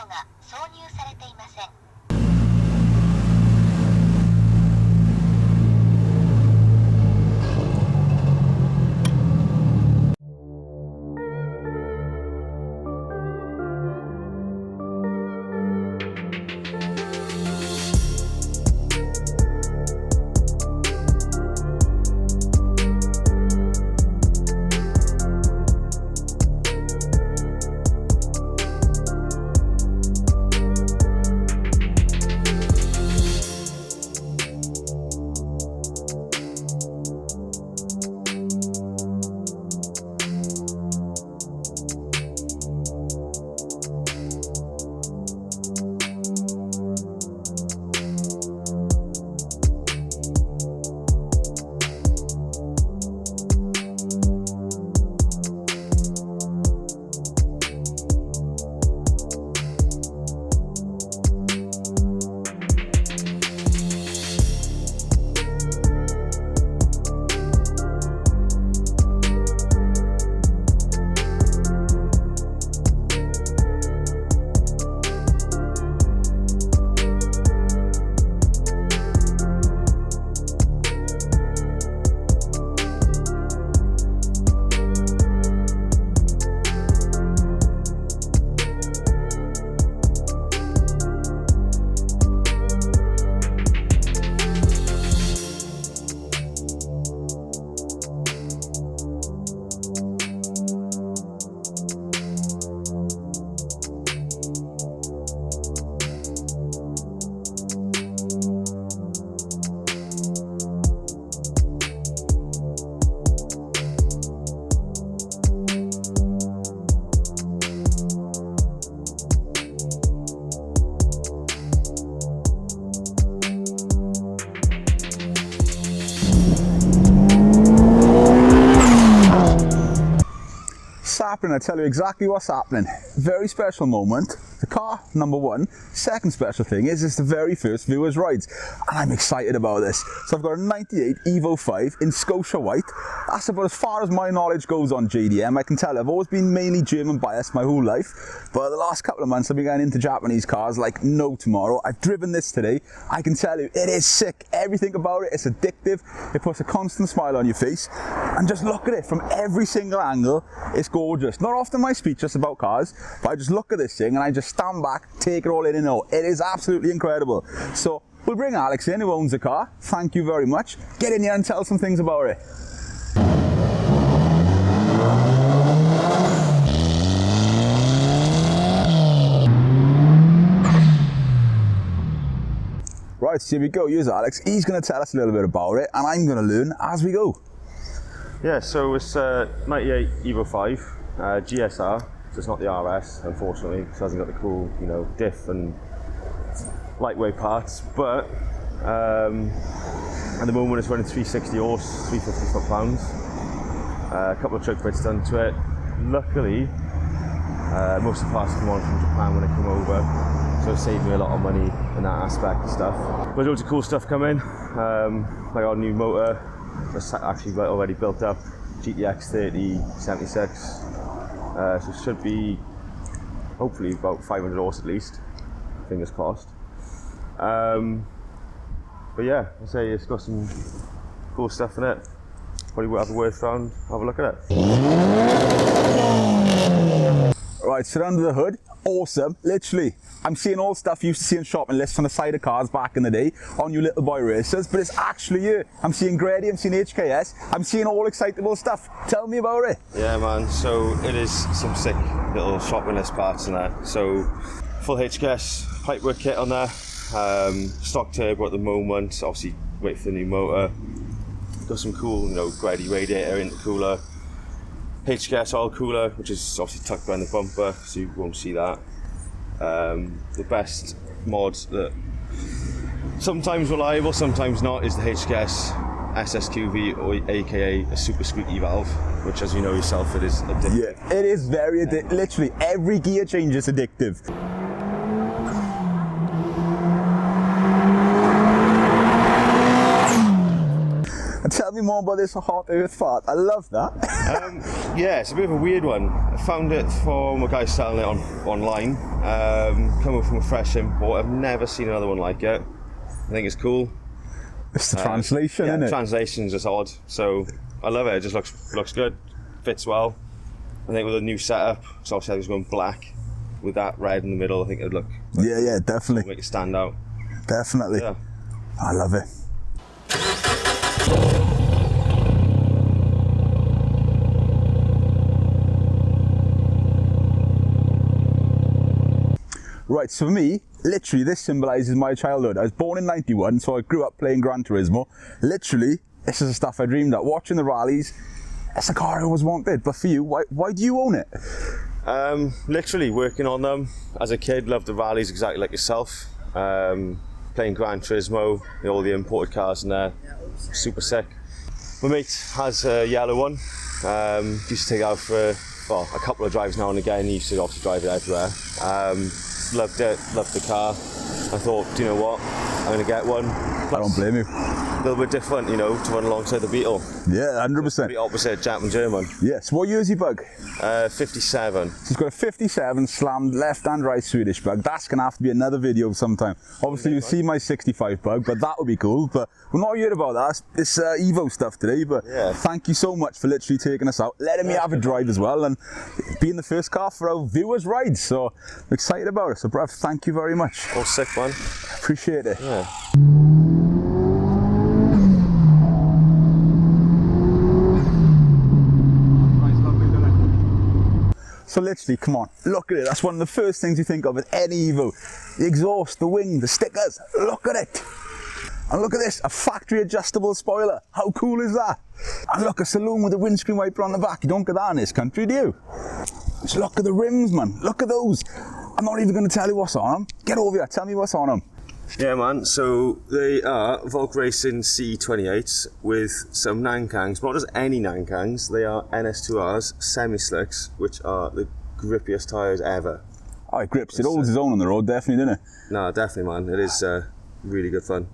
が挿入されていません。Happening, I tell you exactly what's happening. Very special moment. The car, number one. Second special thing is it's the very first viewers rides, and I'm excited about this. So I've got a 98 Evo 5 in Scotia White. That's about as far as my knowledge goes on JDM. I can tell I've always been mainly German biased my whole life, but the last couple of months I've been getting into Japanese cars like no tomorrow. I've driven this today. I can tell you it is sick. Everything about it is addictive. It puts a constant smile on your face, and just look at it from every single angle. It's gorgeous. Not often I speak just about cars, but I just look at this thing and I just stand back, take it all in and out. It is absolutely incredible. So we'll bring Alex in, who owns the car. Thank you very much. Get in here and tell some things about it. Right, so here we go. Here's Alex. He's going to tell us a little bit about it, and I'm going to learn as we go. Yeah, so it's 98 Evo 5 GSR. So it's not the RS, unfortunately, because it hasn't got the cool, diff and lightweight parts. But at the moment, it's running 360 horse, 350 foot-pounds. A couple of choke bits done to it. Luckily, most of the parts come on from Japan when I come over, so it saved me a lot of money in that aspect of stuff. But loads of cool stuff coming. I got a new motor that's actually already built up, GTX 3076. So it should be hopefully about 500 horse at least, fingers crossed. But yeah, I say it's got some cool stuff in it. Probably worth a worth round, have a look at it. Right, so under the hood, awesome, literally. I'm seeing all stuff you used to see on shopping lists on the side of cars back in the day, on you little boy racers, but it's actually you. I'm seeing Grady, I'm seeing HKS, I'm seeing all excitable stuff. Tell me about it. Yeah man, so it is some sick little shopping list parts in there. So full HKS pipework kit on there, stock turbo at the moment, obviously wait for the new motor. Got some cool, Grady radiator intercooler, HKS oil cooler, which is obviously tucked behind the bumper, so you won't see that. The best mod that sometimes reliable, sometimes not, is the HKS SSQV, or aka a super squeaky valve, which, as you know yourself, it is addictive. Yeah, it is very addictive. Literally every gear change is addictive. And tell me me more about this hot earth part. I love that. Yeah, it's a bit of a weird one. I found it from a guy selling it online. Coming from a fresh import. I've never seen another one like it. I think it's cool. It's the translation, yeah, isn't it? Translation's just odd. So I love it. It just looks good. Fits well. I think with a new setup, so obviously I was going black with that red in the middle. I think it would look. Yeah, definitely. Make it stand out. Definitely. Yeah. I love it. Right, so for me, literally this symbolises my childhood. I was born in 91, so I grew up playing Gran Turismo. Literally, this is the stuff I dreamed of. Watching the rallies, it's a car I always wanted. But for you, why do you own it? Literally working on them. As a kid, loved the rallies exactly like yourself. Playing Gran Turismo, all the imported cars in there, super sick. My mate has a yellow one. Used to take it out for a couple of drives now and again. He used to obviously drive it everywhere. Loved it, loved the car. I thought, do you know what, I'm going to get one. I don't blame you. A little bit different, to run alongside the Beetle. Yeah, 100%. The opposite, Japan German. Yes, what year is your bug? 57. So he's got a 57 slammed left and right Swedish bug. That's going to have to be another video sometime. Obviously you'll see my 65 bug, but that would be cool. But we're not here about that. It's Evo stuff today, but yeah. Thank you so much for literally taking us out, letting me have a drive as well, and being the first car for our viewers' rides. So I'm excited about it. So bruv, thank you very much. Oh, sick, man. Appreciate it. Yeah. So literally, come on, look at it. That's one of the first things you think of with any Evo. The exhaust, the wing, the stickers, look at it. And look at this, a factory adjustable spoiler. How cool is that? And look, a saloon with a windscreen wiper on the back. You don't get that in this country, do you? Just look at the rims, man. Look at those. I'm not even going to tell you what's on them. Get over here, tell me what's on them. Yeah, man, so they are Volk Racing C28s with some Nankangs, but not just any Nankangs, they are NS2Rs semi-slicks, which are the grippiest tyres ever. Oh, it grips, it holds its own on the road, definitely, doesn't it? No, definitely, man, it is really good fun.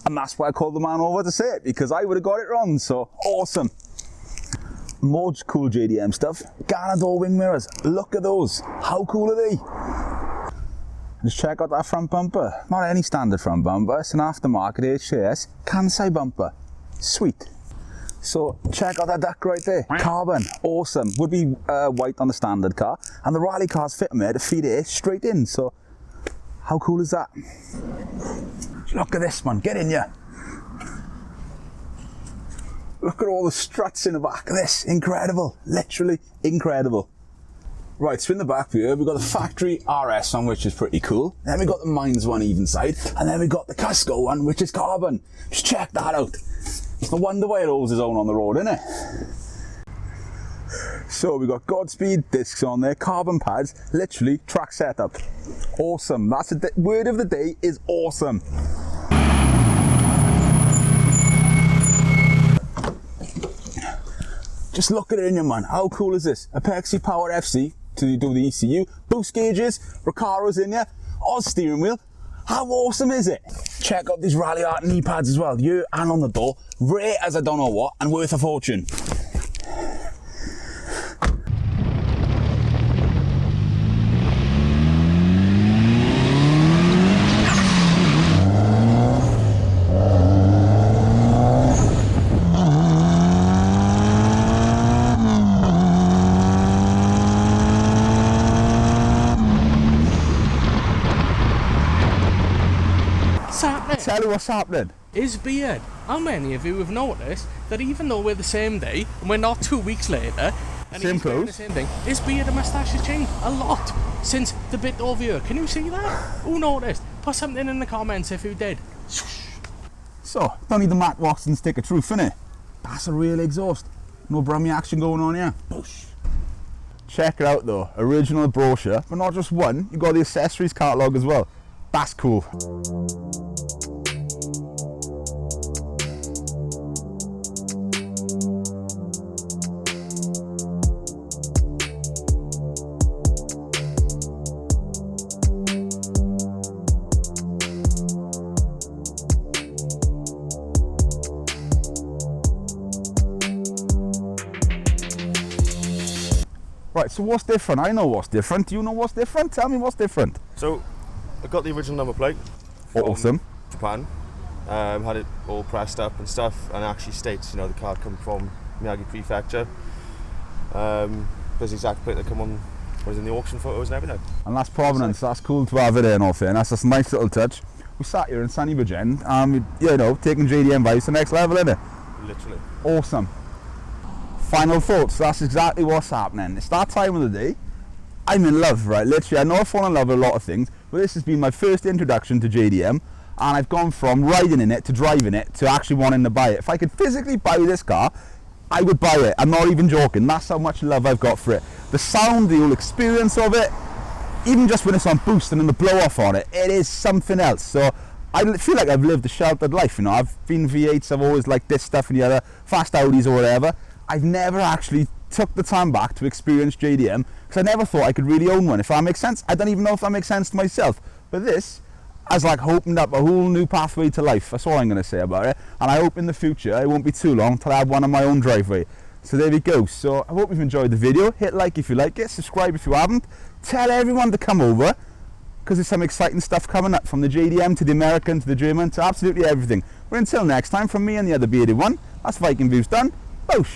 And that's why I called the man over to say it, because I would have got it wrong, so awesome. More cool JDM stuff. Ganador wing mirrors, look at those, how cool are they? Just check out that front bumper. Not any standard front bumper, it's an aftermarket HKS Kansai bumper. Sweet. So check out that duck right there. Carbon, awesome. Would be white on the standard car. And the rally cars fit them there to feed air straight in. So how cool is that? Look at this, man, get in here. Look at all the struts in the back of this, incredible, literally incredible. Right, so in the back here, we've got the factory RS one, which is pretty cool. Then we've got the Mines one even side, and then we've got the Cusco one, which is carbon. Just check that out. It's no wonder why it holds its own on the road, isn't it? So we've got Godspeed discs on there, carbon pads, literally track setup. Awesome, that's the word of the day is awesome. Just look at it in your man, how cool is this? Apexi Power FC to do the ECU, boost gauges, Recaro's in here, Oz steering wheel. How awesome is it? Check out these Rally Art knee pads as well, here and on the door. Rare as I don't know what and worth a fortune. Tell you what's happening. His beard. How many of you have noticed that even though we're the same day and we're not 2 weeks later and Same he's doing clothes. the same thing, his beard and moustache has changed a lot since the bit over here. Can you see that? Who noticed? Put something in the comments if you did. So, don't need the Matt Watson stick of truth, innit? That's a real exhaust. No Brummy action going on here. Push. Check it out though, original brochure, but not just one, you got the accessories catalogue as well. That's cool. Right, so what's different? I know what's different. Do you know what's different? Tell me what's different. So, I got the original number plate from Awesome. Japan. Had it all pressed up and stuff, and it actually states, you know, the car come from Miyagi Prefecture. There's the exact plate that come on, was in the auction photos and everything. And that's provenance. That's cool to have it in all fairness. That's a nice little touch. We sat here in sunny Bridgend, and you know, taking JDM vibes to the next level, innit? Literally. Awesome. Final thoughts. That's exactly what's happening. It's that time of the day. I'm in love, right? Literally, I know I've fallen in love with a lot of things, but this has been my first introduction to JDM, and I've gone from riding in it to driving it to actually wanting to buy it. If I could physically buy this car, I would buy it. I'm not even joking. That's how much love I've got for it. The sound, the whole experience of it, even just when it's on boost and then the blow off on it, it is something else. So I feel like I've lived a sheltered life, you know. I've been V8s, I've always liked this stuff and the other, fast Audis or whatever. I've never actually took the time back to experience JDM because I never thought I could really own one, if that makes sense. I don't even know if that makes sense to myself, but this has like opened up a whole new pathway to life. That's all I'm going to say about it, and I hope in the future it won't be too long till I have one on my own driveway. So there we go. So I hope you've enjoyed the video. Hit like if you like it, subscribe if you haven't, tell everyone to come over because there's some exciting stuff coming up, from the JDM to the American to the German to absolutely everything. But until next time, from me and the other bearded one, that's Viking Views done. Boosh!